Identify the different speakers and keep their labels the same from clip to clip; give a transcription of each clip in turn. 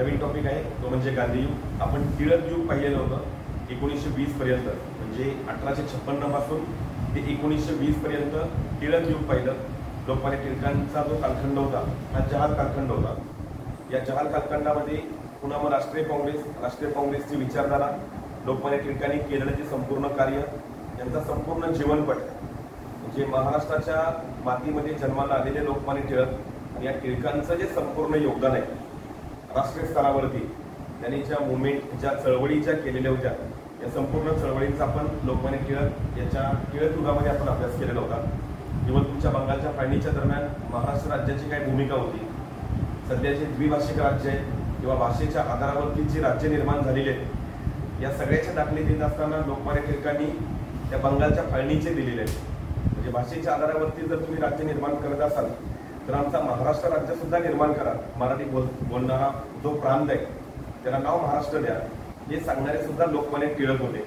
Speaker 1: नवीन topic आहे तो म्हणजे गांधी युग। आपण टिळक युग पाहिलेलं होतं 1920 पर्यंत, म्हणजे 1856 पासून ते 1920 पर्यंत टिळक युग पाहिलं। लोकमान्य टिळकांचा जो कालखंड होता हा जहाल कालखंड होता। या जहाल कालखंडामध्ये पुन्हा मग राष्ट्रीय काँग्रेसची विचारधारा, लोकमान्य टिळकांनी केलेलं जे संपूर्ण कार्य, यांचा संपूर्ण जीवनपट, म्हणजे महाराष्ट्राच्या मातीमध्ये जन्माला आलेले लोकमान्य टिळक आणि या टिळकांचं जे संपूर्ण योगदान आहे राष्ट्रीय स्तरावरती, त्यांनी ज्या मुवमेंट, ज्या चळवळी ज्या केलेल्या होत्या, या संपूर्ण चळवळींचा आपण लोकमान्य टिळक याच्या टिळक युगामध्ये आपण अभ्यास केलेला होता। किंवा तुमच्या बंगालच्या फाळणीच्या दरम्यान महाराष्ट्र राज्याची काय भूमिका होती, सध्याचे द्विभाषिक राज्य आहे किंवा भाषेच्या आधारावरती जी राज्य निर्माण झालेली आहेत, या सगळ्याचे दाखले देत असताना लोकमान्य टिळकांनी त्या बंगालच्या फाळणीचे दिलेले आहेत। म्हणजे भाषेच्या आधारावरती जर तुम्ही राज्य निर्माण करत असाल तर आमचा महाराष्ट्र राज्य सुद्धा निर्माण करा, मराठी बोलणारा जो प्रांत आहे त्याला नाव महाराष्ट्र द्या, हे सांगणारे सुद्धा लोकमान्य टिळक होते।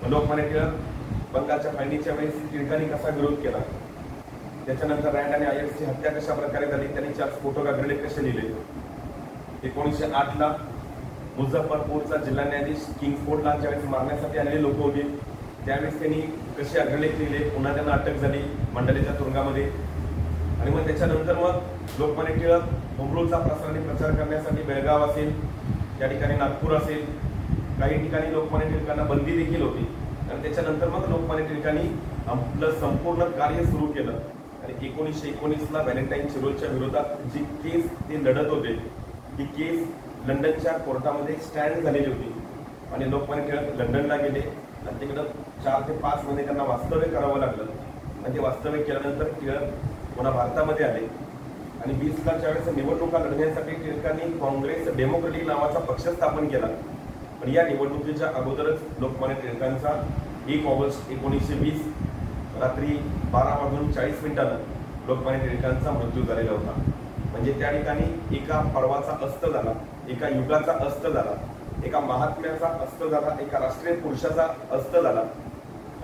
Speaker 1: लोकमान्य टिळक बंगालच्या फाळणीच्या वेळेस टिळकांनी कसा विरोध केला, त्याच्यानंतर रँड आणि आयर्सची हत्या कशा प्रकारे झाली, त्यांनी 4 स्फोटक अग्रलेख कसे लिहिले। 1908 ला मुझफ्फरपूरचा जिल्हा न्यायाधीश किंग्सफोर्डला ज्यावेळेस मारण्यासाठी आलेले लोक होते त्यावेळेस त्यांनी कसे अग्रलेख लिहिले, पुन्हा त्यांना अटक झाली मंडलेच्या तुरुंगामध्ये। आणि मग त्याच्यानंतर मग लोकमान्य टिळक होमरूलचा प्रसार आणि प्रचार करण्यासाठी बेळगाव असेल, त्या ठिकाणी नागपूर असेल, काही ठिकाणी लोकमान्य टिळकांना बंदी देखील होती। आणि त्याच्यानंतर मग लोकमान्य टिळकांनी आपलं संपूर्ण कार्य सुरू केलं आणि 1919 ला व्हॅलेंटाईन चिरोलच्या विरोधात जी केस ते लढत होते, ती केस लंडनच्या कोर्टामध्ये स्टँड झालेली होती आणि लोकमान्य टिळक लंडनला गेले आणि तिकडं 4 ते 5 महिने त्यांना वास्तव्य करावं लागलं। आणि ते वास्तव्य केल्यानंतर टिळक पुन्हा भारतामध्ये आले आणि 20 ला ज्यावेळेस निवडणुका लढण्यासाठी टिळकांनी काँग्रेस डेमोक्रेटिक नावाचा पक्ष स्थापन केला। पण या निवडणुकीच्या अगोदरच लोकमान्य टिळकांचा 1 ऑगस्ट 1920 रात्री 12:40 लोकमान्य टिळकांचा मृत्यू झालेला होता। म्हणजे त्या ठिकाणी एका पर्वाचा अस्त झाला, एका युगाचा अस्त झाला, एका महात्म्याचा अस्त झाला, एका राष्ट्रीय पुरुषाचा अस्त झाला।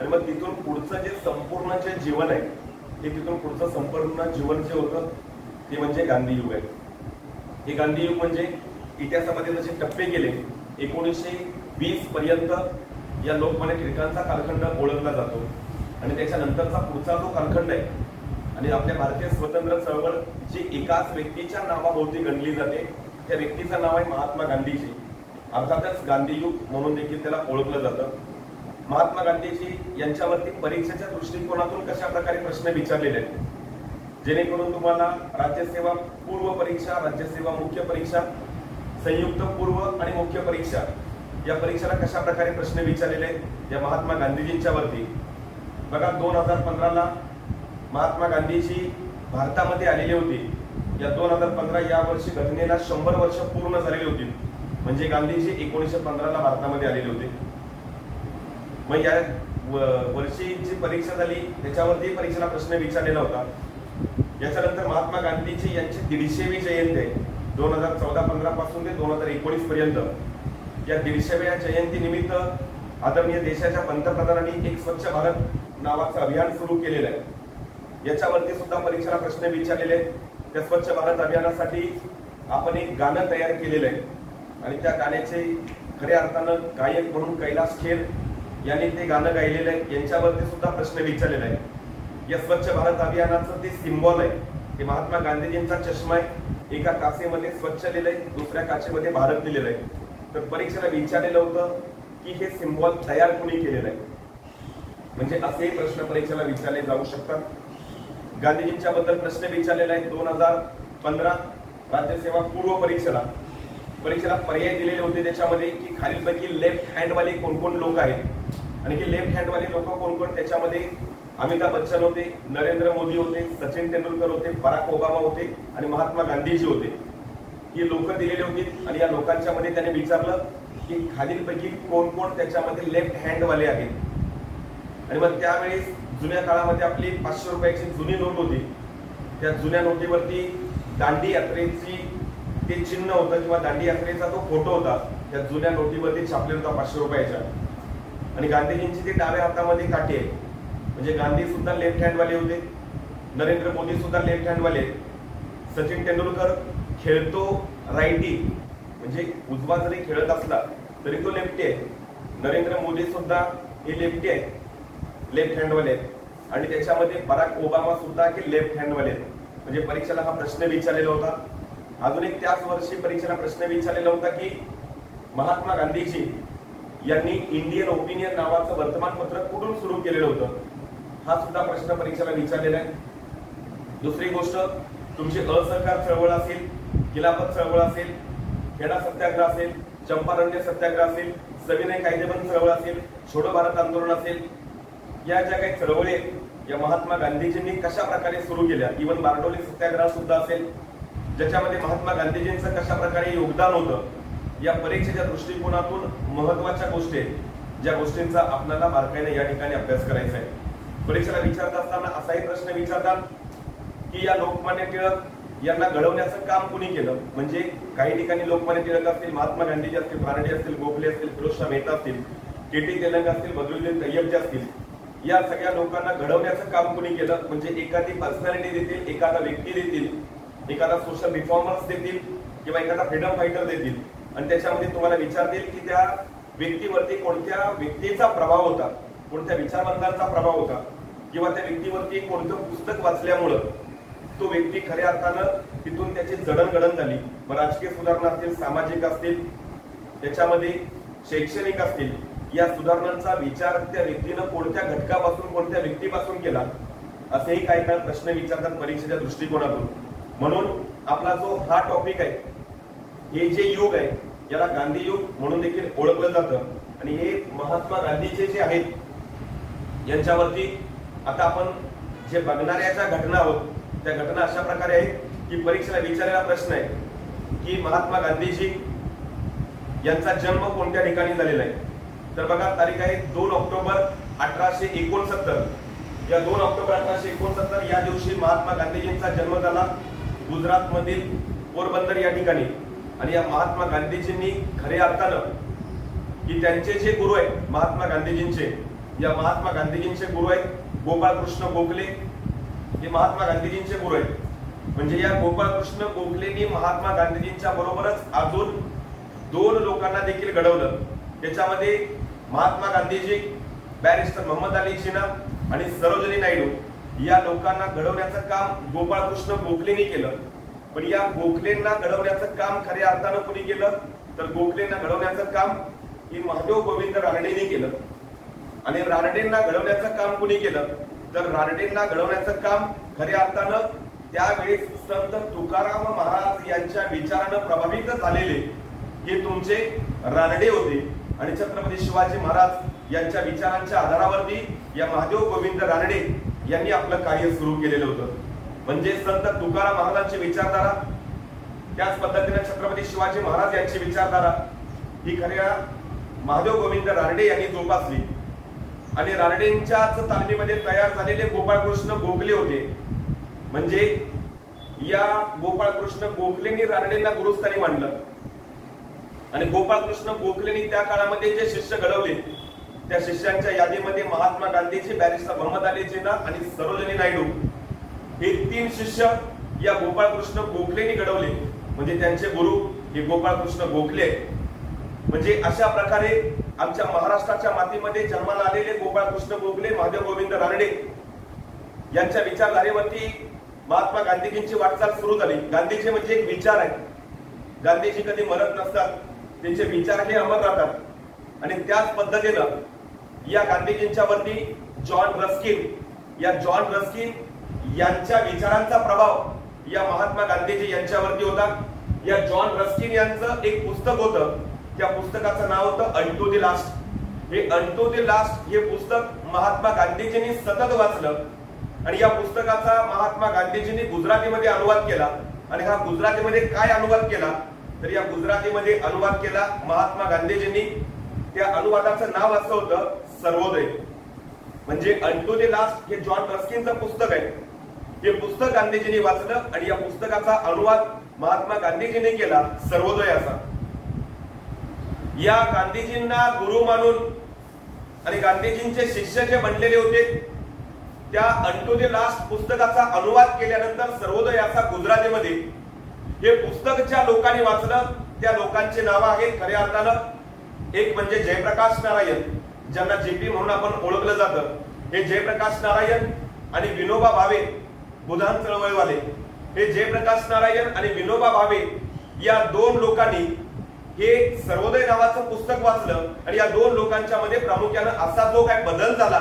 Speaker 1: आणि मग तिथून पुढचं जे संपूर्ण जे जीवन आहे, हे तिथून पुढचं संपूर्ण जीवन जे होतं ते म्हणजे गांधी युग आहे। हे गांधी युग म्हणजे इतिहासामध्ये जसे टप्पे गेले 1920 पर्यंत या लोकमान्य टिळकांचा कालखंड ओळखला जातो आणि त्याच्यानंतरचा पुढचा जो कालखंड आहे आणि आपल्या भारतीय स्वतंत्र चळवळ जी एकाच व्यक्तीच्या नावाभोवती गणली जाते, त्या व्यक्तीचं नाव आहे महात्मा गांधीजी। अर्थातच गांधी युग म्हणून देखील त्याला ओळखलं जातं। महात्मा गांधीजी यांच्यावरती परीक्षेच्या दृष्टिकोनातून कशा प्रकारे प्रश्न विचारलेले आहेत, जेणेकरून तुम्हाला राज्यसेवा पूर्व परीक्षा, राज्यसेवा मुख्य परीक्षा, संयुक्त पूर्व आणि मुख्य परीक्षा या परीक्षेला कशा प्रकारे प्रश्न विचारलेले आहेत या महात्मा गांधीजींच्या वरती। बघा 2015 ला महात्मा गांधीजी भारतामध्ये आलेले होते। या 2015 या वर्षी घटनेला 100 वर्ष पूर्ण झालेली होती, म्हणजे गांधीजी 1915 ला भारतामध्ये आलेले होते। मग या वर्षी जी परीक्षा झाली त्याच्यावरती परीक्षेला प्रश्न विचारलेला होता। याच्यानंतर महात्मा गांधीजी यांची 150वी जयंती आहे 2014-15 पासून ते 2019 पर्यंत। या 150व्या जयंती निमित्त आदरणीय देशाच्या पंतप्रधानांनी एक स्वच्छ भारत नावाचं अभियान सुरू केलेलं आहे। याच्यावरती सुद्धा परीक्षेला प्रश्न विचारलेले आहेत। त्या स्वच्छ भारत अभियानासाठी आपण एक गाणं तयार केलेलं आहे आणि त्या गाण्याचे खऱ्या अर्थानं गायक म्हणून कैलास खेर यांनी ते गाणं गायलेलं आहे, यांच्यावरती सुद्धा प्रश्न विचारलेला आहे। या स्वच्छ भारत अभियानाचं ते सिम्बॉल आहे, ते महात्मा गांधीजींचा चष्मा आहे। एका काचेमध्ये स्वच्छ लिहिलंय, दुसऱ्या काचेमध्ये भारत लिहिलेलं आहे। तर परीक्षेला विचारलेलं होतं की हे सिम्बॉल तयार कोणी केलेलं आहे, म्हणजे असेही प्रश्न परीक्षेला विचारले जाऊ शकतात। गांधीजींच्या बद्दल प्रश्न विचारलेला आहे 2015 राज्यसेवा पूर्व परीक्षेला पर्याय दिलेले होते त्याच्यामध्ये की खालीलपैकी लेफ्ट हँडवाले कोण कोण लोक आहेत आणि हे लेफ्ट हँडवाले लोक कोण कोण, त्याच्यामध्ये अमिताभ बच्चन होते, नरेंद्र मोदी होते, सचिन तेंडुलकर होते, बराक ओबामा होते आणि महात्मा गांधीजी होते। ही लोक दिलेली होती आणि या लोकांच्या मध्ये त्याने विचारलं की खालीलपैकी कोण कोण त्याच्यामध्ये लेफ्ट हँडवाले आहेत। आणि मग त्यावेळेस जुन्या काळामध्ये आपली 500 रुपयाची जुनी नोट होती, त्या जुन्या नोटीवरती दांडी यात्रेची ते चिन्ह होतं किंवा दांडी यात्रेचा तो फोटो होता त्या जुन्या नोटीवरती छापलेला होता 500 रुपयाच्या। आणि गांधीजींची ती डाव्या हातामध्ये काठी आहे, म्हणजे गांधी सुद्धा लेफ्ट हँडवाले होते, नरेंद्र मोदी सुद्धा लेफ्ट हँडवाले, सचिन तेंडुलकर खेळतो राईटी म्हणजे उजवा जरी खेळत असला तरी तो लेफ्टी आहे. नरेंद्र मोदी सुद्धा हे लेफ्टी आहे, लेफ्ट हँडवाले आहेत. आणि त्याच्यामध्ये बराक ओबामा सुद्धा हे लेफ्ट हँडवाले आहेत. म्हणजे परीक्षेला हा प्रश्न विचारलेला होता. अजून एक त्याच वर्षी परीक्षेला प्रश्न विचारलेला होता की महात्मा गांधीजी यांनी इंडियन ओपिनियन नावाचं वर्तमानपत्र कुठून सुरू केलेलं होतं, हा सुद्धा प्रश्न परीक्षेला विचारलेला आहे. दुसरी गोष्ट, तुमची असहकार चळवळ असेल, खिलाफत चळवळ असेल, खेडा सत्याग्रह असेल, चंपारण्य सत्याग्रह असेल, सविनय कायदेबंद चळवळ असेल, छोडो भारत आंदोलन असेल, या ज्या काही चळवळी या महात्मा गांधीजींनी कशा प्रकारे सुरू केल्या, इव्हन बारडोली सत्याग्रह सुद्धा असेल ज्याच्यामध्ये महात्मा गांधीजींचं कशा प्रकारे योगदान होतं, या परीक्षेच्या दृष्टिकोनातून महत्वाच्या गोष्टी आहेत, ज्या गोष्टींचा आपल्याला बारकाईने या ठिकाणी अभ्यास करायचा आहे. परीक्षेला विचारत असताना असाही प्रश्न विचारतात की या लोकमान्य टिळक यांना घडवण्याचं काम कुणी केलं. म्हणजे काही ठिकाणी लोकमान्य टिळक असतील, महात्मा गांधीजी असतील, रानडे असतील, गोखले असतील, फिरोजशाह मेहता असतील, के.टी. तेलंग असतील, बद्रुद्दीन तय्यब जे असतील, या सगळ्या लोकांना घडवण्याचं काम कुणी केलं. म्हणजे एखादी पर्सनॅलिटी देतील, एखादा व्यक्ती देतील, एखादा सोशल रिफॉर्मर्स देतील किंवा एखादा फ्रीडम फायटर देतील आणि त्याच्यामध्ये तुम्हाला विचारतील की त्या व्यक्तीवरती कोणत्या व्यक्तीचा प्रभाव होता, कोणत्या विचारवंतांचा प्रभाव होता, किंवा त्या व्यक्तीवरती कोणतं पुस्तक वाचल्यामुळं तो व्यक्ती खऱ्या अर्थानं तिथून त्याची जडणघडण झाली. मग राजकीय सुधारणा असतील, सामाजिक असतील, त्याच्यामध्ये शैक्षणिक असतील, या सुधारणांचा विचार त्या व्यक्तीनं कोणत्या घटकापासून, कोणत्या व्यक्तीपासून केला, असेही काही काही प्रश्न विचारतात परीक्षेच्या दृष्टिकोनातून. म्हणून आपला जो हा टॉपिक आहे, हे जे युग आहे याला गांधी युग म्हणून देखील ओळखलं जातं. आणि हे महात्मा गांधीचे जे आहेत यांच्यावरती आता आपण जे बघणाऱ्या ज्या घटना आहोत त्या घटना अशा प्रकारे आहेत की परीक्षेला विचारलेला प्रश्न आहे की महात्मा गांधीजी यांचा जन्म कोणत्या ठिकाणी झालेला आहे. तर बघा, तारीख आहे 2 ऑक्टोबर 1869. या 2 ऑक्टोबर 1869 या दिवशी महात्मा गांधीजींचा जन्म झाला गुजरात मधील पोरबंदर या ठिकाणी. आणि या महात्मा गांधीजींनी खऱ्या अर्थानं की त्यांचे जे गुरु आहेत महात्मा गांधीजींचे, या महात्मा गांधीजींचे गुरु आहेत गोपाळकृष्ण गोखले, हे महात्मा गांधीजींचे गुरु आहेत. म्हणजे या गोपाळकृष्ण गोखलेंनी महात्मा गांधीजींच्या बरोबरच अजून 2 लोकांना देखील घडवलं. त्याच्यामध्ये महात्मा गांधीजी, बॅरिस्टर मोहम्मद अली जिना आणि सरोजिनी नायडू या लोकांना घडवण्याचं काम गोपाळकृष्ण गोखलेंनी केलं. पण या गोखलेंना घडवण्याचं काम खऱ्या अर्थानं कुणी केलं, तर गोखलेंना घडवण्याचं काम ही महादेव गोविंद रानडेंनी केलं. आणि रानडेंना घडवण्याचं काम कुणी केलं, तर रानडेंना घडवण्याचं काम खऱ्या अर्थानं त्यावेळेस संत तुकाराम महाराज यांच्या विचारानं प्रभावित झालेले हे तुमचे रानडे होते. आणि छत्रपती शिवाजी महाराज यांच्या विचारांच्या आधारावरती या महादेव गोविंद रानडे यांनी आपलं कार्य सुरू केलेलं होतं. म्हणजे संत तुकाराम महाराजांची विचारधारा, त्याच पद्धतीने छत्रपती शिवाजी महाराज यांची विचारधारा ही खऱ्या महादेव गोविंद रानडे यांनी जोपासली. आणि रानडेंच्याच तालमीमध्ये तयार झालेले गोपाळकृष्ण गोखले होते. म्हणजे या गोपाळकृष्ण गोखलेंनी रानडेंना गुरुस्थानी मांडलं. आणि गोपाळकृष्ण गोखलेंनी त्या काळामध्ये जे शिष्य घडवले त्या शिष्यांच्या यादीमध्ये महात्मा गांधीजी, बॅरिस्टर मोहम्मद अली जिना आणि सरोजिनी नायडू हे 3 शिष्य या गोपाळकृष्ण गोखलेंनी घडवले. म्हणजे त्यांचे गुरु हे गोपाळकृष्ण गोखले. म्हणजे अशा प्रकारे आमच्या महाराष्ट्राच्या मातीमध्ये जन्माला आलेले गोपाळकृष्ण गोखले, महादेव गोविंद रानडे यांच्या विचारधारेवरती महात्मा गांधीजींची वाटचाल सुरू झाली. गांधीजी म्हणजे एक विचार आहे. गांधीजी कधी मरत नसतात, त्यांचे विचार हे अमर राहतात. आणि त्याच पद्धतीनं या गांधीजींच्या वरती जॉन रस्किन यांच्या विचारांचा प्रभाव या महात्मा गांधीजी यांच्यावरती होता. या जॉन रस्किन यांचं एक पुस्तक होतं, त्या पुस्तकाचं नाव होतं अनटू द लास्ट. हे अनटू द लास्ट हे पुस्तक महात्मा गांधीजींनी सतत वाचलं. आणि या पुस्तकाचा महात्मा गांधीजींनी गुजरातीमध्ये अनुवाद केला. आणि हा गुजरातीमध्ये काय अनुवाद केला, तर या गुजरातीमध्ये अनुवाद केला महात्मा गांधीजींनी. त्या अनुवादाचं नाव असं होतं सर्वोदय. म्हणजे अनटू द लास्ट हे जॉन रस्किनचं पुस्तक आहे. हे पुस्तक गांधीजींनी वाचलं आणि या पुस्तकाचा अनुवाद महात्मा गांधीजींनी केला सर्वोदय असा. या गांधीजींना गुरु मानून आणि गांधीजींचे शिष्य जे बनलेले होते त्या अनटू द लास्ट पुस्तकाचा अनुवाद केल्यानंतर सर्वोदय असा गुजरातीमध्ये हे पुस्तक ज्या लोकांनी वाचलं त्या लोकांची नावं आहेत खऱ्या अर्थानं. एक म्हणजे जयप्रकाश नारायण, ज्यांना जेपी म्हणून आपण ओळखलं जातं. हे जयप्रकाश नारायण आणि विनोबा भावे, बुधान चळवळीवाले. हे जयप्रकाश नारायण आणि विनोबा भावे या दोन लोकांनी हे सर्वोदय नावाचं पुस्तक वाचलं आणि या दोन लोकांच्या मध्ये प्रामुख्याने असा जो काय बदल झाला,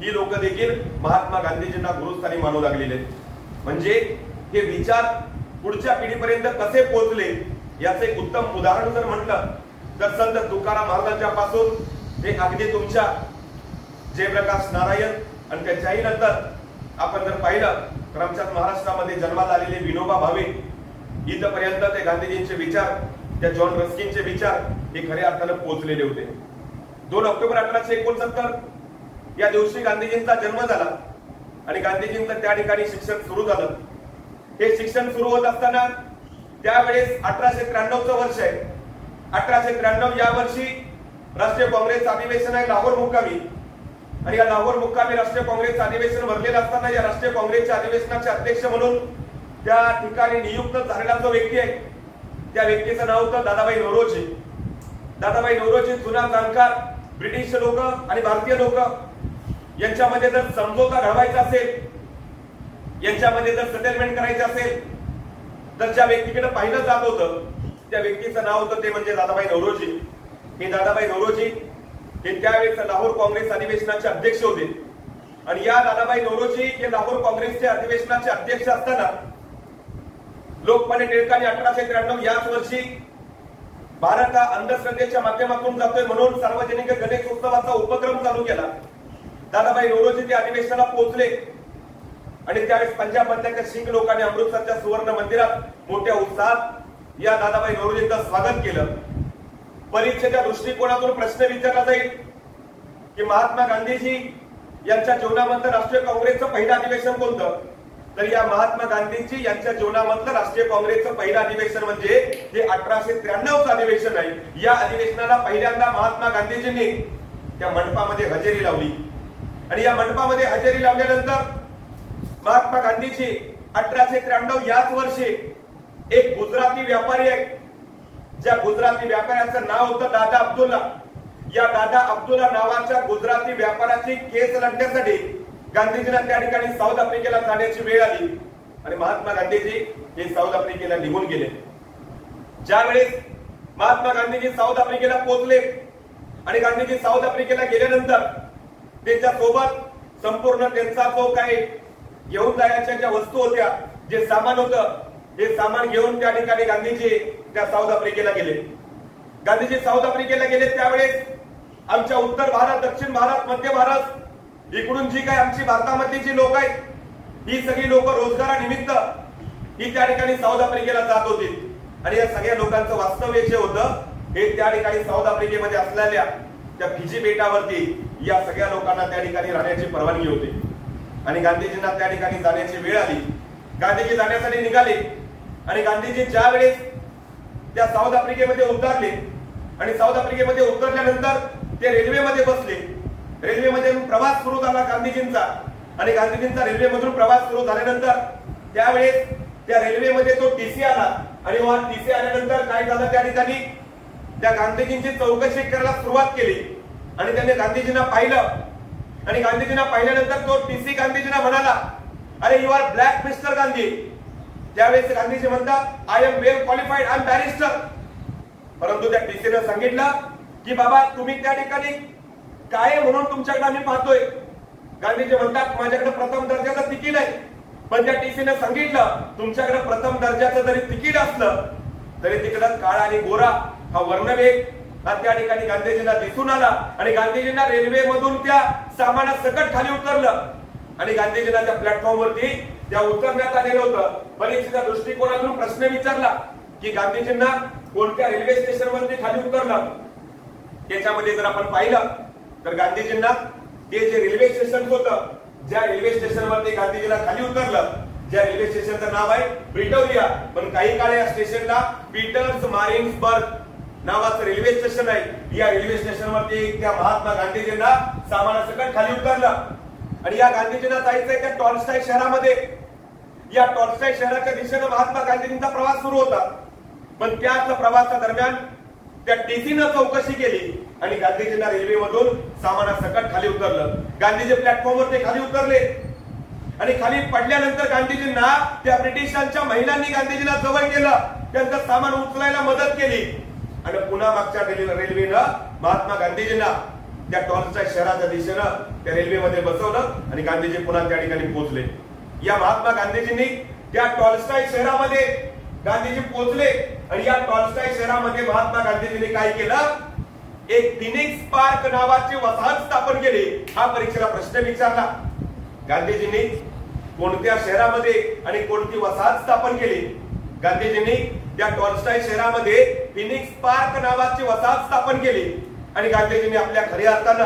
Speaker 1: ही लोक देखील महात्मा गांधीजींना गुरुस्थानी मानू लागलेले आहेत. म्हणजे हे विचार पुढच्या पिढीपर्यंत कसे पोहोचले याचं एक उत्तम उदाहरण जर म्हटलं तर संत तुकाराम महाराजांच्या पासून ते अगदी तुमच्या जयप्रकाश नारायण आणि त्याच्याही नंतर आपण जर पाहिलं तर आमच्या महाराष्ट्रामध्ये जन्माला आलेले विनोबा भावे इथपर्यंत ते गांधीजींचे विचार, त्या जॉन रस्किनचे विचार हे खऱ्या अर्थानं पोहोचलेले होते. 2 ऑक्टोबर 1869 या दिवशी गांधीजींचा जन्म झाला आणि गांधीजींचं त्या ठिकाणी शिक्षण सुरू झालं. हे शिक्षण सुरू होत असताना त्यावेळेस 1893चं वर्ष आहे. 1893 या वर्षी राष्ट्रीय काँग्रेस अधिवेशन आहे लाहोर मुक्कामी आणि या लाहोर मुक्कामी राष्ट्रीय काँग्रेस अधिवेशन भरलेलं असताना या राष्ट्रीय काँग्रेसच्या अधिवेशनाचे अध्यक्ष म्हणून त्या ठिकाणी नियुक्त झालेला जो व्यक्ती आहे त्या व्यक्तीचं नाव होतं दादाभाई नौरोजी. दादाभाई नौरोजी जुना जाणकार ब्रिटिश लोक आणि भारतीय लोक यांच्यामध्ये जर समझोता घडवायचा असेल, यांच्यामध्ये जर सेटलमेंट करायचं असेल तर ज्या व्यक्तीकडे पाहिलं जात होतं त्या व्यक्तीचं नाव होतं ते म्हणजे दादाभाई नौरोजी. हे दादाभाई नौरोजी हे त्यावेळेस लाहोर काँग्रेस अधिवेशनाचे अध्यक्ष होते आणि या दादाभाई नौरोजी हे लाहोर काँग्रेसचे अधिवेशनाचे अध्यक्ष असताना लोकमान्य टिळकांनी 1893 याच वर्षी भारत हा अंधश्रद्धेच्या माध्यमातून जातोय म्हणून सार्वजनिक गणेश उत्सवाचा उपक्रम चालू केला. दादाभाई नौरोजी ते अधिवेशनाला पोहोचले आणि त्यावेळेस पंजाब मधल्या शीख लोकांनी अमृतसरच्या सुवर्ण मंदिरात मोठ्या उत्साहात या दादाभाई नौरोजींचं स्वागत केलं. परीक्षेच्या दृष्टिकोनातून प्रश्न विचारला जाईल की महात्मा गांधीजी यांच्या जीवनामधलं राष्ट्रीय काँग्रेसचं पहिलं अधिवेशन कोणतं, तर या महात्मा गांधीजी यांच्या जीवनामधलं राष्ट्रीय काँग्रेसचं पहिलं अधिवेशन म्हणजे हे 1893चं अधिवेशन आहे. या अधिवेशनाला पहिल्यांदा महात्मा गांधीजींनी त्या मंडपामध्ये हजेरी लावली आणि या मंडपामध्ये हजेरी लावल्यानंतर महात्मा गांधीजी 1893 याच वर्षी एक गुजराती व्यापारी आहे, ज्या गुजराती व्यापाऱ्याचं नाव होतं दादा अब्दुल्ला. या दादा अब्दुल्ला नावाच्या गुजराती व्यापाऱ्याची केस लढण्यासाठी गांधीजींना त्या ठिकाणी साऊथ आफ्रिकेला जाण्याची वेळ आली आणि महात्मा गांधीजी हे साऊथ आफ्रिकेला निघून गेले. ज्यावेळेस महात्मा गांधीजी साऊथ आफ्रिकेला पोहोचले आणि गांधीजी साऊथ आफ्रिकेला गेल्यानंतर त्यांच्या सोबत संपूर्ण त्यांचा जो काही घेऊन जायच्या ज्या वस्तू होत्या, जे सामान होतं, हे सामान घेऊन त्या ठिकाणी गांधीजी त्या साऊथ आफ्रिकेला गेले. गांधीजी साऊथ आफ्रिकेला गेले त्यावेळेस आमच्या उत्तर भारत, दक्षिण भारत, मध्य भारत इकडून जी काही आमची भारतामधली जी लोक आहेत ही सगळी लोक रोजगारानिमित्त ही त्या ठिकाणी साऊथ आफ्रिकेला जात होती आणि या सगळ्या लोकांचं वास्तव्य जे होतं हे त्या ठिकाणी साऊथ आफ्रिकेमध्ये असलेल्या त्या फिजी बेटावरती या सगळ्या लोकांना त्या ठिकाणी राहण्याची परवानगी होती आणि गांधीजींना त्या ठिकाणी जाण्याची वेळ आली. गांधीजी जाण्यासाठी निघाले आणि गांधीजी ज्या वेळेस त्या साऊथ आफ्रिकेमध्ये उतरले आणि साऊथ आफ्रिकेमध्ये उतरल्यानंतर ते रेल्वेमध्ये बसले. रेल्वेमध्ये प्रवास सुरू झाला गांधीजींचा आणि गांधीजींचा रेल्वेमधून प्रवास सुरू झाल्यानंतर त्यावेळेस त्या रेल्वेमध्ये तो टीसी आला आणि टीसी आल्यानंतर काय झालं, त्या ठिकाणी त्या गांधीजींची चौकशी करायला सुरुवात केली आणि त्याने गांधीजींना पाहिलं आणि गांधीजींना पाहिल्यानंतर तो टीसी गांधीजींना म्हणाला, अरे you are black mister Gandhi. त्यावेळेस गांधीजी म्हणतात, I am well qualified, I am barrister. परंतु त्या टीसीने सांगितलं की बाबा तुम्ही त्या ठिकाणी काय म्हणून तुमच्याकडे आम्ही पाहतोय. गांधीजी म्हणतात, माझ्याकडे प्रथम दर्जाचं तिकीट आहे. पण त्या टीसीने सांगितलं, तुमच्याकडे प्रथम दर्जाचं जरी तिकीट असलं तरी तिकडं काळा आणि गोरा हा वर्णवेग हा त्या ठिकाणी गांधीजींना दिसून आला आणि गांधीजींना रेल्वेमधून त्या सामानात सकट खाली उतरलं आणि गांधीजींना त्या प्लॅटफॉर्मवरती त्या उतरण्यात आलेलं होतं. परीक्षेच्या दृष्टिकोनातून प्रश्न विचारला की गांधीजींना कोणत्या रेल्वे स्टेशनवरती खाली उतरलं. त्याच्यामध्ये जर आपण पाहिलं तर गांधीजींना ते जे रेल्वे स्टेशन होतं, ज्या रेल्वे स्टेशनवरती गांधीजीला खाली उतरलं, ज्या रेल्वे स्टेशनचं नाव आहे प्रिटोरिया, पण काही काळ या स्टेशनला पीटर्स मारिन्सबर्ग नावाचं रेल्वे स्टेशन आहे. या रेल्वे स्टेशनवरती त्या महात्मा गांधीजींना सामानासकट खाली उतरलं आणि या गांधीजींना जायचंय त्या टॉल्स्टाय शहरामध्ये. या टॉल्स्टाय शहराच्या दिशेने महात्मा गांधीजींचा प्रवास सुरू होता पण त्याच प्रवासादरम्यान त्या टीसीनं चौकशी केली आणि गांधीजींना रेल्वेमधून सामानासकट खाली उतरलं. गांधीजी प्लॅटफॉर्मवर ते खाली उतरले आणि खाली पडल्यानंतर गांधीजींना त्या ब्रिटिशांच्या महिलांनी गांधीजींना जवळ केलं, त्यांचं सामान उचलायला मदत केली आणि पुन्हा मागच्या रेल्वेनं महात्मा गांधीजींना त्या टॉलस्टॉय शहराच्या दिशेनं त्या रेल्वेमध्ये बसवलं आणि गांधीजी पुन्हा त्या ठिकाणी पोहोचले. या महात्मा गांधीजींनी त्या टॉलस्टॉय शहरामध्ये गांधीजी पोहोचले आणि या टॉलस्टॉय शहरामध्ये महात्मा गांधीजींनी काय केलं, एक फिनिक्स पार्क नावाची वसाहत स्थापन केली. हा परीक्षेला प्रश्न विचारला. गांधीजींनी कोणत्या शहरामध्ये आणि कोणती वसाहत स्थापन केली? गांधीजींनी त्या टॉलस्टॉय शहरामध्ये फिनिक्स पार्क नावाची वसाहत स्थापन केली आणि गांधीजींनी आपल्या खऱ्या अर्थानं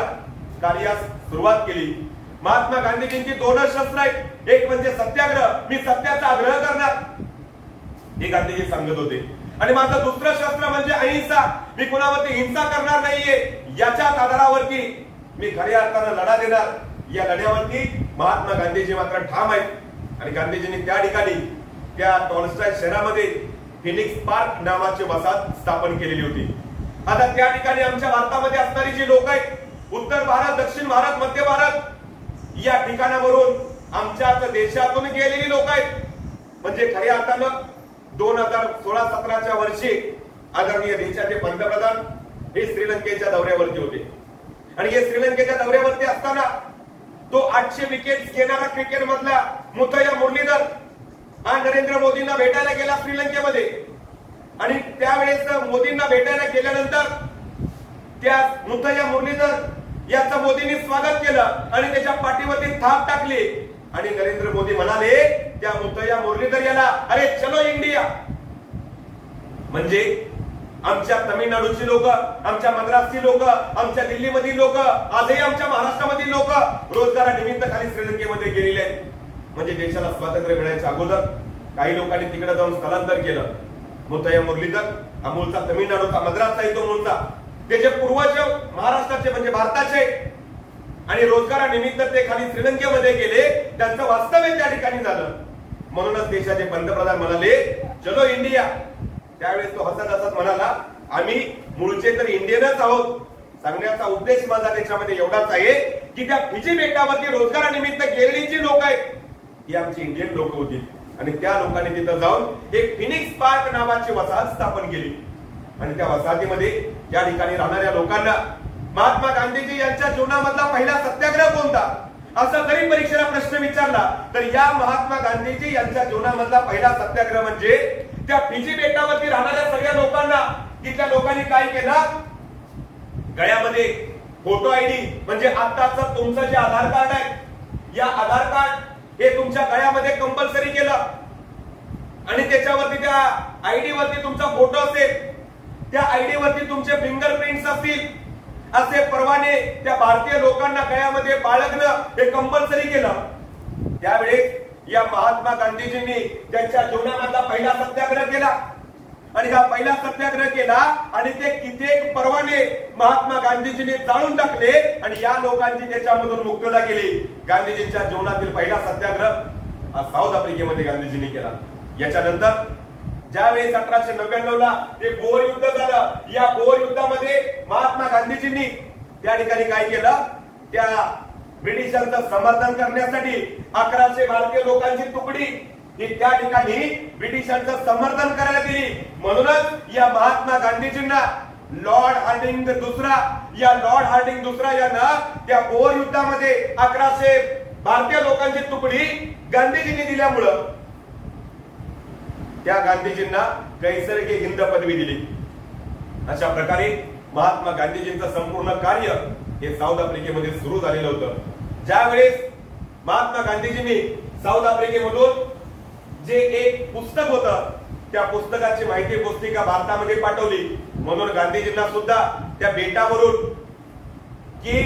Speaker 1: कार्यास सुरुवात केली. महात्मा गांधीजींची दोनच शस्त्र आहेत, एक म्हणजे सत्याग्रह, मी सत्याचा आग्रह करणार, हे गांधीजी सांगत होते, आणि माझं दुसरं शस्त्र म्हणजे अहिंसा, मी कुणावरती हिंसा करणार नाहीये, याच्याच आधारावरती मी खऱ्या अर्थानं लढा देणार. या लढ्यावरती महात्मा गांधीजी मात्र ठाम आहेत आणि गांधीजींनी त्या ठिकाणी त्या टॉलस्टॉय शहरामध्ये फिनिक्स पार्क नावाची वसाहत स्थापन केलेली होती. आता त्या ठिकाणी आमच्या भारतामध्ये असणारी जी लोक आहेत, उत्तर भारत, दक्षिण भारत, मध्य भारत, या ठिकाणावरून आमच्याच देशातून गेलेली लोक आहेत. म्हणजे खऱ्या अर्थानं 2016-17च्या वर्षी आदरणीय देशाचे पंतप्रधान हे श्रीलंकेच्या दौऱ्यावरती होते आणि हे श्रीलंकेच्या दौऱ्यावरती असताना तो 800 विकेट घेणारा क्रिकेट मधला मुथय्या मुरलीधर हा नरेंद्र मोदींना भेटायला गेला श्रीलंकेमध्ये आणि त्यावेळेस मोदींना भेटायला गेल्यानंतर त्या मुथय्या मुरलीधर याचं मोदींनी स्वागत केलं आणि त्याच्या पाठीवरती थाप टाकली आणि नरेंद्र मोदी म्हणाले त्या मुथय्या मुरलीधर याला, अरे चलो इंडिया. म्हणजे आमच्या तमिळनाडूची लोक, आमच्या मद्रासची लोक, आमच्या दिल्लीमधील लोक, आजही आमच्या महाराष्ट्रामधील लोक रोजगारानिमित्त खाली श्रीलंकेमध्ये गेलेले आहेत. म्हणजे देशाला स्वातंत्र्य मिळायच्या अगोदर काही लोकांनी तिकडे जाऊन स्थलांतर केलं. मुथय्या मुरलीधर हा मूळचा तमिळनाडूचा, मद्रासचा येतो मूळचा, त्याचे पूर्वज महाराष्ट्राचे म्हणजे भारताचे, आणि रोजगारानिमित्त ते खाली श्रीलंकेमध्ये गेले, त्यांचं वास्तव्य त्या ठिकाणी झालं. म्हणूनच देशाचे पंतप्रधान म्हणाले चलो इंडिया. त्यावेळेस तो हसत हसत म्हणाला, आम्ही मूळचे तर इंडियनच आहोत. सांगण्याचा उद्देश माझा त्याच्यामध्ये एवढाच आहे की त्या फिजी बेटावरती रोजगारानिमित्त गेलेली जी लोक आहेत ही आमची इंडियन लोक होती आणि त्या लोकांनी तिथं जाऊन एक फिनिक्स पार्क नावाची वसाहत स्थापन केली आणि त्या वसाहतीमध्ये त्या ठिकाणी राहणाऱ्या लोकांना महात्मा गांधीजी यांच्या जीवनामधला पहिला सत्याग्रह कोणता असा जरी परीक्षेला प्रश्न विचारला तर या महात्मा गांधीजी यांच्या जीवनामधला पहिला सत्याग्रह म्हणजे त्या फिजी बेटावरती राहणाऱ्या सगळ्या लोकांना, तिथल्या लोकांनी काय केलं, गळ्यामध्ये फोटो आयडी म्हणजे आताच तुमचं जे आधार कार्ड आहे, या आधार कार्ड हे तुमच्या गळ्यामध्ये कंपल्सरी केलं आणि त्याच्यावरती त्या आयडी वरती तुमचा फोटो असेल, त्या आयडी वरती तुमचे फिंगरप्रिंट्स असतील, असे परवाने त्या भारतीय लोकांना गळ्यामध्ये बाळगणं हे कंपल्सरी केलं. त्यावेळेस या महात्मा गांधीजींनी त्यांच्या जीवनामधला पहिला सत्याग्रह केला आणि हा पहिला सत्याग्रह केला आणि ते कित्येक परवाने महात्मा गांधीजींनी जाळून टाकले आणि या लोकांची त्याच्यामधून मुक्तता केली. गांधीजींच्या जीवनातील पहिला सत्याग्रह हा साऊथ आफ्रिकेमध्ये गांधीजींनी केला. याच्यानंतर ज्यावेळेस 1899ला ते बोर युद्ध झालं, या बोर युद्धामध्ये महात्मा गांधीजींनी त्या ठिकाणी काय केलं, त्या ब्रिटिशांचं समर्थन करण्यासाठी 1100 भारतीय लोकांची तुकडी ही त्या ठिकाणी ब्रिटिशांचं समर्थन करायला दिली. म्हणूनच या महात्मा गांधीजींना लॉर्ड हार्डिंग दुसरा यानं त्या बोर युद्धामध्ये 1100 भारतीय लोकांची तुकडी गांधीजींनी दिल्यामुळं त्या गांधीजींना कैसर के हिंद पदवी दिली. अशा प्रकारे महात्मा गांधीजींचं संपूर्ण कार्य हे साऊथ आफ्रिकेमध्ये सुरू झालेलं होतं. ज्यावेळेस महात्मा गांधीजींनी साऊथ आफ्रिकेमधून जे एक पुस्तक होतं त्या पुस्तकाची माहिती पुस्तिका भारतामध्ये पाठवली. म्हणून गांधीजींना सुद्धा त्या बेटावरून की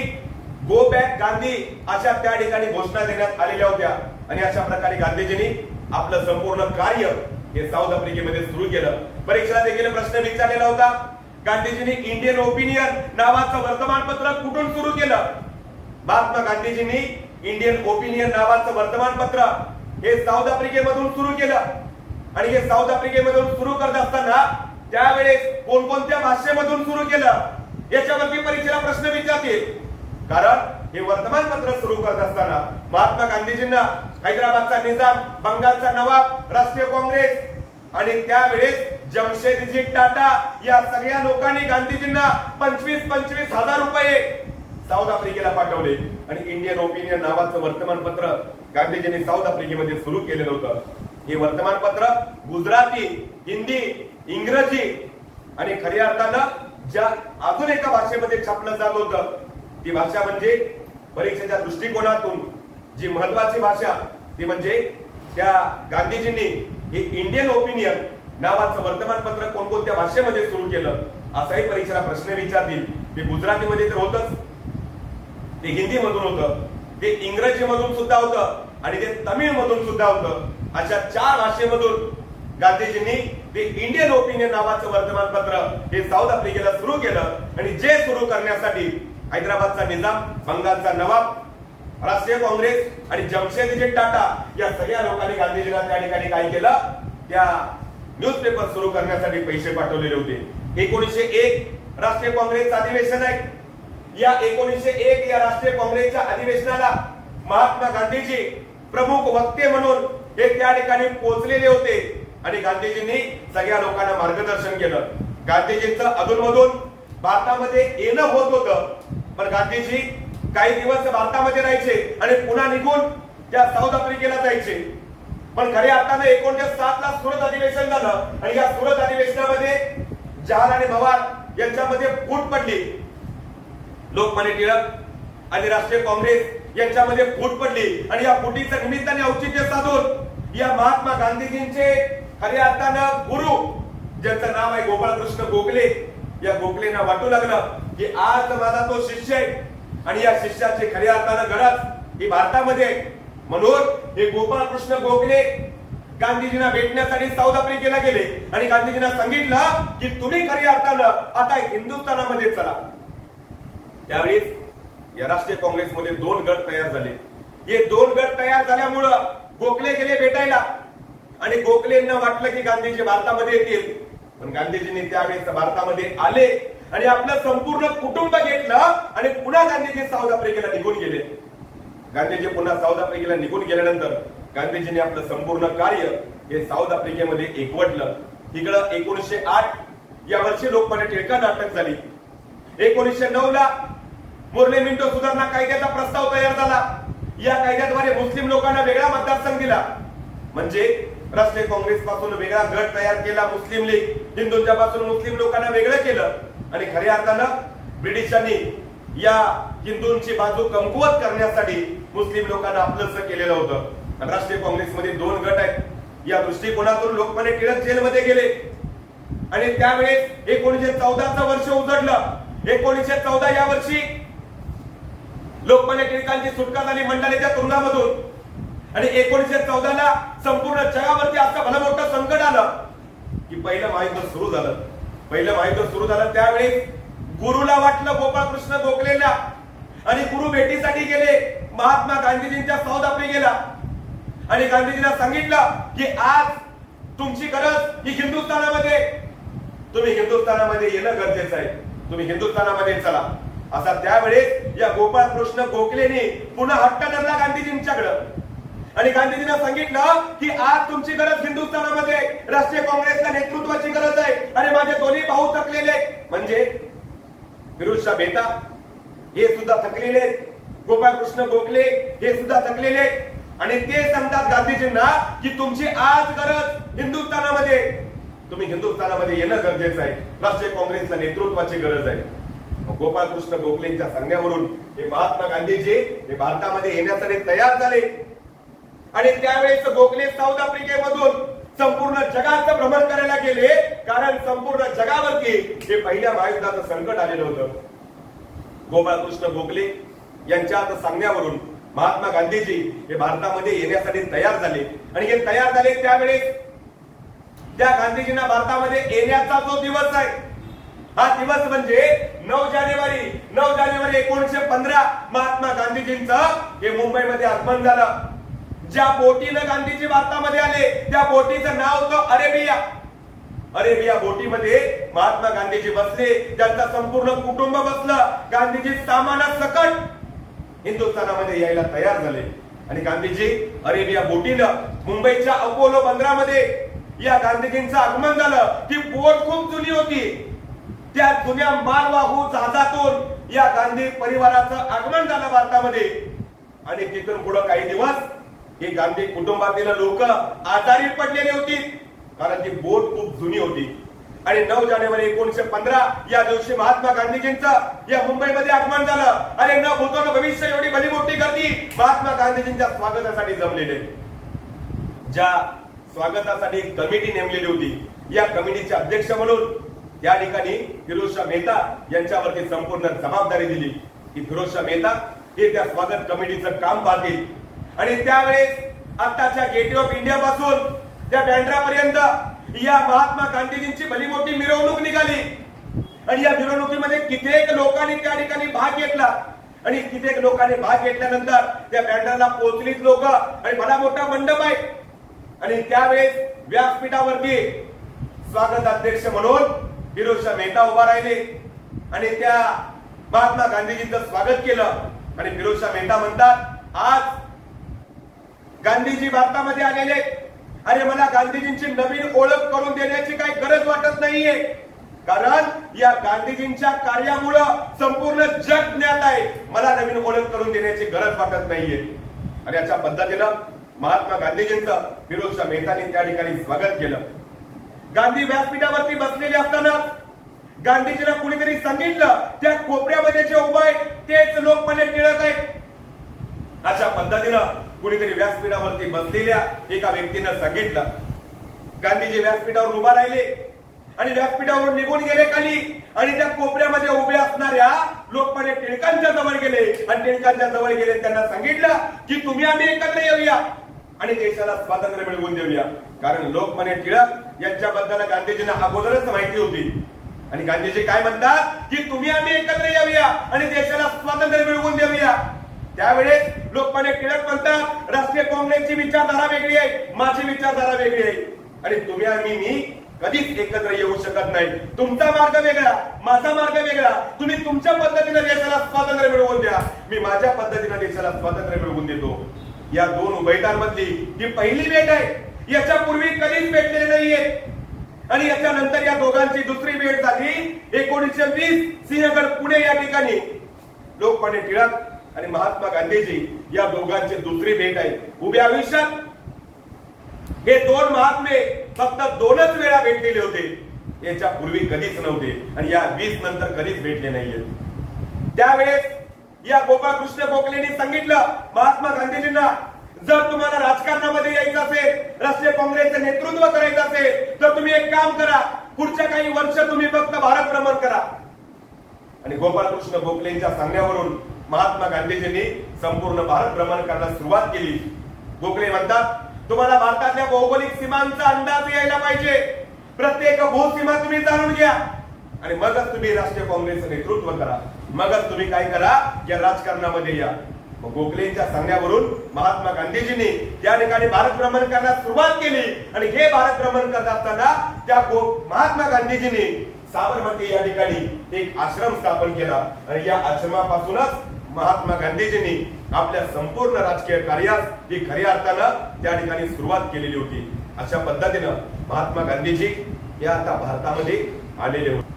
Speaker 1: गो बॅक गांधी अशा त्या ठिकाणी घोषणा देण्यात आलेल्या होत्या आणि अशा प्रकारे गांधीजींनी आपलं संपूर्ण कार्य हे साऊथ आफ्रिकेमध्ये सुरू केलं. परीक्षेला देखील प्रश्न विचारलेला होता, गांधीजींनी इंडियन ओपिनियन नावाचं वर्तमानपत्र कुठून सुरू केलं? महात्मा गांधीजींनी इंडियन ओपिनियन नावाचं वर्तमानपत्र हे साऊथ आफ्रिकेमधून सुरू केलं आणि हे साऊथ आफ्रिकेमधून सुरू करत असताना त्यावेळेस कोणकोणत्या भाषेमधून सुरू केलं याच्यावरती परीक्षेला प्रश्न विचारतील. कारण हे वर्तमानपत्र सुरू करत असताना महात्मा गांधीजींना हैदराबादचा निजाम, बंगालचा नवाब, राष्ट्रीय काँग्रेस आणि त्यावेळेस जमशेदजी टाटा या सगळ्या लोकांनी गांधीजींना 25-25 हजार रुपये साऊथ आफ्रिकेला पाठवले आणि इंडियन ओपिनियन नावाचं वर्तमानपत्र गांधीजींनी साऊथ आफ्रिकेमध्ये सुरू केलेलं होतं. हे वर्तमानपत्र गुजराती, हिंदी, इंग्रजी आणि खऱ्या अर्थानं ज्या अजून एका भाषेमध्ये छापलं जात होतं ती भाषा म्हणजे परीक्षेच्या दृष्टिकोनातून जी महत्वाची भाषा ती म्हणजे त्या गांधीजींनी हे इंडियन ओपिनियन नावाचं वर्तमानपत्र कोणकोणत्या भाषेमध्ये सुरू केलं असाही परीक्षेला प्रश्न विचारतील. ते गुजरातीमध्ये तर होतच, ते हिंदी मधून होतं, ते इंग्रजी मधून सुद्धा होतं आणि ते तमिळ मधून सुद्धा होतं. अशा 4 भाषेमधून गांधीजींनी ते इंडियन ओपिनियन नावाचं वर्तमानपत्र हे साऊथ आफ्रिकेला सुरू केलं आणि जे सुरू करण्यासाठी हैदराबादचा निजाम, बंगालचा नवाब, राष्ट्रीय काँग्रेस आणि जमशेदजी टाटा या सगळ्या लोकांनी गांधीजींना त्या ठिकाणी काय केलं, त्या न्यूजपेपर सुरू करण्यासाठी पैसे पाठवलेले होते. 1901 राष्ट्रीय काँग्रेसचं अधिवेशन आहे. या 1901 या राष्ट्रीय काँग्रेसच्या अधिवेशनाला महात्मा गांधीजी प्रमुख वक्ते म्हणून हे त्या ठिकाणी पोहोचलेले होते आणि गांधीजींनी सगळ्या लोकांना मार्गदर्शन केलं. गांधीजींचं अधूनमधून भारतामध्ये येणं होत होतं, पण गांधीजी काही दिवस भारतामध्ये राहायचे आणि पुन्हा निघून त्या साऊथ आफ्रिकेला जायचे. पण खऱ्या अर्थानं 1907 ला सुरत अधिवेशन झालं आणि या सुरत अधिवेशनामध्ये जहाल आणि मवार यांच्यामध्ये फूट पडली. लोकमान्य टिळक आणि राष्ट्रीय काँग्रेस यांच्यामध्ये फूट पडली आणि या फुटीच्या निमित्ताने औचित्य साधून या महात्मा गांधीजींचे खऱ्या अर्थानं गुरु ज्यांचं नाव आहे गोपाळकृष्ण गोखले, या गोखलेंना वाटू लागलं की आज माझा तो शिष्य आहे आणि या शिष्याची खऱ्या अर्थानं गरज ही भारतामध्ये. म्हणून हे गोपाळकृष्ण गोखले गांधीजींना भेटण्यासाठी साऊथ आफ्रिकेला गेले आणि गांधीजींना सांगितलं की तुम्ही खऱ्या अर्थानं आता हिंदुस्थानामध्ये चला. त्यावेळी या राष्ट्रीय काँग्रेसमध्ये 2 गट तयार झाले. हे 2 गट तयार झाल्यामुळं गोखले गेले भेटायला आणि गोखलेंना वाटलं की गांधीजी भारतामध्ये येतील. पण गांधीजींनी त्यावेळेस भारतामध्ये आले आणि आपलं संपूर्ण कुटुंब घेतलं आणि पुन्हा गांधीजी साऊथ आफ्रिकेला निघून गेले. गांधीजी पुन्हा साऊथ आफ्रिकेला निघून गेल्यानंतर गांधीजींनी आपलं संपूर्ण कार्य हे साऊथ आफ्रिकेमध्ये एकवटलं. इकडं 1908 या वर्षी लोकमान्य टिळकांना अटक झाली. 1909 ला मुरली मिंटो सुधारणा कायद्याचा प्रस्ताव तयार झाला. या कायद्याद्वारे मुस्लिम लोकांना वेगळा मतदारसंघ दिला. म्हणजे राष्ट्रीय काँग्रेस पासून वेगळा गट तयार केला मुस्लिम लीग, हिंदूंच्या पासून मुस्लिम लोकांना वेगळं केलं आणि खऱ्या अर्थानं ब्रिटिशांनी या हिंदूंची बाजू कमकुवत करण्यासाठी मुस्लिम लोकांना आपलंसं केलेलं होतं. राष्ट्रीय काँग्रेसमध्ये 2 गट आहेत. या दृष्टिकोनातून लोकमान्य टिळक जेलमध्ये गेले आणि त्यावेळेस 1914चं वर्ष उजडलं. 1914 या वर्षी लोकमान्य टिळकांची सुटका झाली मंडालेच्या तुरुंगामधून आणि 1914 ला संपूर्ण जगावरती असं भलं मोठं संकट आलं की पहिलं महायुद्ध सुरू झालं. त्यावेळेस गुरुला वाटलं गोपाळकृष्ण गोखलेला आणि गुरु भेटीसाठी गेले महात्मा गांधीजींच्या साऊथ आफ्रिकेला आणि गांधीजींना सांगितलं की आज तुमची गरज ही हिंदुस्थानामध्ये, तुम्ही हिंदुस्थानामध्ये येणं गरजेचं आहे, तुम्ही हिंदुस्थानामध्ये चला. असा त्यावेळेस या गोपाळकृष्ण गोखलेने पुन्हा हट्ट धरला गांधीजींच्याकडे आणि गांधीजींना सांगितलं की आज तुमची गरज हिंदुस्थानामध्ये, राष्ट्रीय काँग्रेसला नेतृत्वाची गरज आहे आणि माझे दोन्ही भाऊ थकलेले म्हणजे फिरोजशाह मेहता हे सुद्धा थकलेले, गोपाळकृष्ण गोखले हे सुद्धा थकलेले आणि ते सांगतात गांधीजींना की तुमची आज गरज हिंदुस्थानामध्ये, तुम्ही हिंदुस्थानामध्ये येणं गरजेचं आहे, राष्ट्रीय काँग्रेसला नेतृत्वाची गरज आहे. गोपाळकृष्ण गोखलेंच्या सांगण्यावरून हे महात्मा गांधीजी हे भारतामध्ये येण्यासाठी तयार झाले आणि त्यावेळेस गोखले साऊथ आफ्रिकेमधून संपूर्ण जगाचं भ्रमण करायला गेले कारण संपूर्ण जगावरती हे पहिल्या महायुद्धाचं संकट आलेलं होतं. गोपाळकृष्ण गोखले यांच्या सांगण्यावरून महात्मा गांधीजी हे भारतामध्ये येण्यासाठी तयार झाले आणि हे तयार झाले त्यावेळेस त्या गांधीजींना भारतामध्ये येण्याचा जो दिवस आहे हा दिवस म्हणजे 9 जानेवारी 1915 महात्मा गांधीजींचं हे मुंबईमध्ये आगमन झालं. ज्या बोटीनं गांधीजी भारतामध्ये आले त्या बोटीचं नाव होतं अरेबिया. अरेबिया बोटीमध्ये महात्मा गांधीजी बसले, त्यांचा संपूर्ण कुटुंब बसलं. गांधीजी सामानासकट हिंदुस्थानामध्ये यायला तयार झाले आणि गांधीजी अरेबिया बोटीनं मुंबईच्या अपोलो बंदरामध्ये या गांधीजींचं आगमन झालं. ती बोट खूप जुनी होती. त्या जुन्या मालवाहू जहाजातून या गांधी परिवाराचं आगमन झालं भारतामध्ये आणि तिथून पुढे काही दिवस हे गांधी कुटुंबातील लोक आजारी पडलेली होती, कारण ती बोट खूप जुनी होती. आणि 9 जानेवारी 1915 या दिवशी महात्मा गांधीजींचं या मुंबईमध्ये आगमन झालं. आणि न भूतो न भविष्य एवढी भली मोठी गर्दी महात्मा गांधीजींच्या स्वागतासाठी जमलेले. ज्या स्वागतासाठी कमिटी नेमलेली होती, या कमिटीचे अध्यक्ष म्हणून या ठिकाणी फिरोजशाह मेहता यांच्यावरती संपूर्ण जबाबदारी दिली की फिरोजशाह मेहता हे त्या स्वागत कमिटीचं काम पाहतील. आणि त्यावेळेस आताच्या गेट ऑफ इंडिया पासून त्या बँड्रापर्यंत या महात्मा गांधीजींची भली मोठी मिरवणूक निघाली आणि या मिरवणुकीमध्ये कित्येक लोकांनी त्या ठिकाणी भाग घेतला. आणि कित्येक लोकांनी भाग घेतल्यानंतर त्या बँड्राला पोहोचलीत लोक आणि भला मोठा मंडप आहे. आणि त्यावेळेस व्यासपीठावरती स्वागत अध्यक्ष म्हणून फिरोजशाह मेहता उभा राहिले आणि त्या महात्मा गांधीजींचं स्वागत केलं. आणि फिरोजशाह मेहता म्हणतात, आज गांधीजी भारतामध्ये आलेले, अरे मला गांधीजींची नवीन ओळख करून देण्याची काही गरज वाटत नाहीये, कारण या गांधीजींच्या कार्यामुळे संपूर्ण जग ज्ञात आहे. मला नवीन ओळख करून देण्याची गरज वाटत नाहीये. आणि अशा पद्धतीनं महात्मा गांधीजींचं फिरोजशाह मेहतांनी त्या ठिकाणी स्वागत केलं. गांधी व्यासपीठावरती बसलेले असताना गांधीजींना कुणीतरी सांगितलं, त्या कोपऱ्यामध्ये जे उभा आहे तेच लोकमान्य टिळक आहेत. अशा पद्धतीनं कुणीतरी व्यासपीठावरती बसलेल्या एका व्यक्तीनं सांगितलं. गांधीजी व्यासपीठावर उभा राहिले आणि व्यासपीठावरून निघून गेले खाली आणि त्या कोपऱ्यामध्ये उभे असणाऱ्या लोकमान्य टिळकांच्या जवळ गेले आणि टिळकांच्या जवळ गेले. त्यांना सांगितलं की तुम्ही आम्ही एकत्र येऊया आणि देशाला स्वातंत्र्य मिळवून देऊया. कारण लोकमान्य टिळक यांच्याबद्दल गांधीजींना अगोदरच माहिती होती. आणि गांधीजी काय म्हणतात की तुम्ही आम्ही एकत्र येऊया आणि देशाला स्वातंत्र्य मिळवून देऊया. त्यावेळेस लोकमान्य टिळक म्हणतात, राष्ट्रीय काँग्रेसची विचारधारा वेगळी आहे, माझी विचारधारा वेगळी आहे आणि तुम्ही आणि मी कधीच एकत्र येऊ शकत नाही. तुमचा मार्ग वेगळा, माझा मार्ग वेगळा. तुम्ही तुमच्या पद्धतीने देशाला स्वातंत्र्य मिळवून द्या, मी माझ्या पद्धतीने देशाला स्वातंत्र्य मिळवून देतो. या दोन उभयतांमधली ही पहिली भेट आहे. याच्या पूर्वी कधीच भेटलेली नाहीये. आणि याच्यानंतर या दोघांची दुसरी भेट झाली 1920 सिंहगड पुणे या ठिकाणी. लोकमान्य टिळक आणि महात्मा गांधीजी या दोघांची दुसरी भेट आहे. उभ्या आयुष्यात हे दोन महात्मे फक्त 2च वेळा भेटलेले होते. याच्या पूर्वी कधीच नव्हते आणि या 20 नंतर कधीच भेटले नाहीये. त्यावेळेस या गोपाळकृष्ण गोखलेंनी सांगितलं महात्मा गांधीजींना, जर तुम्हाला राजकारणामध्ये यायचं असेल, राष्ट्रीय काँग्रेसचे नेतृत्व करायचं असेल, तर तुम्ही एक काम करा, पुढच्या काही वर्ष तुम्ही फक्त भारत भ्रमण करा. आणि गोपाळकृष्ण गोखलेंच्या सांगण्यावरून महात्मा गांधीजींनी संपूर्ण भारत भ्रमण करण्यास सुरुवात केली. गोखले म्हणतात, तुम्हाला भारतातल्या भौगोलिक सीमांचा अंदाज यायला पाहिजे. प्रत्येक भूसीमा तुम्ही जाणून घ्या आणि मगच तुम्ही राष्ट्रीय काँग्रेसचं नेतृत्व करा, मगच तुम्ही काय करा, या राजकारणामध्ये या. गोखलेंच्या सांगण्यावरून महात्मा गांधीजींनी त्या ठिकाणी भारत भ्रमण करण्यास सुरुवात केली. आणि हे भारत भ्रमण करत असताना त्या महात्मा गांधीजींनी साबरमती या ठिकाणी एक आश्रम स्थापन केला आणि या आश्रमापासूनच महात्मा गांधीजींनी आपल्या संपूर्ण राजकीय कार्यास ही खऱ्या अर्थानं त्या ठिकाणी सुरुवात केलेली होती. अशा पद्धतीनं महात्मा गांधीजी या आता भारतामध्ये आलेले होते.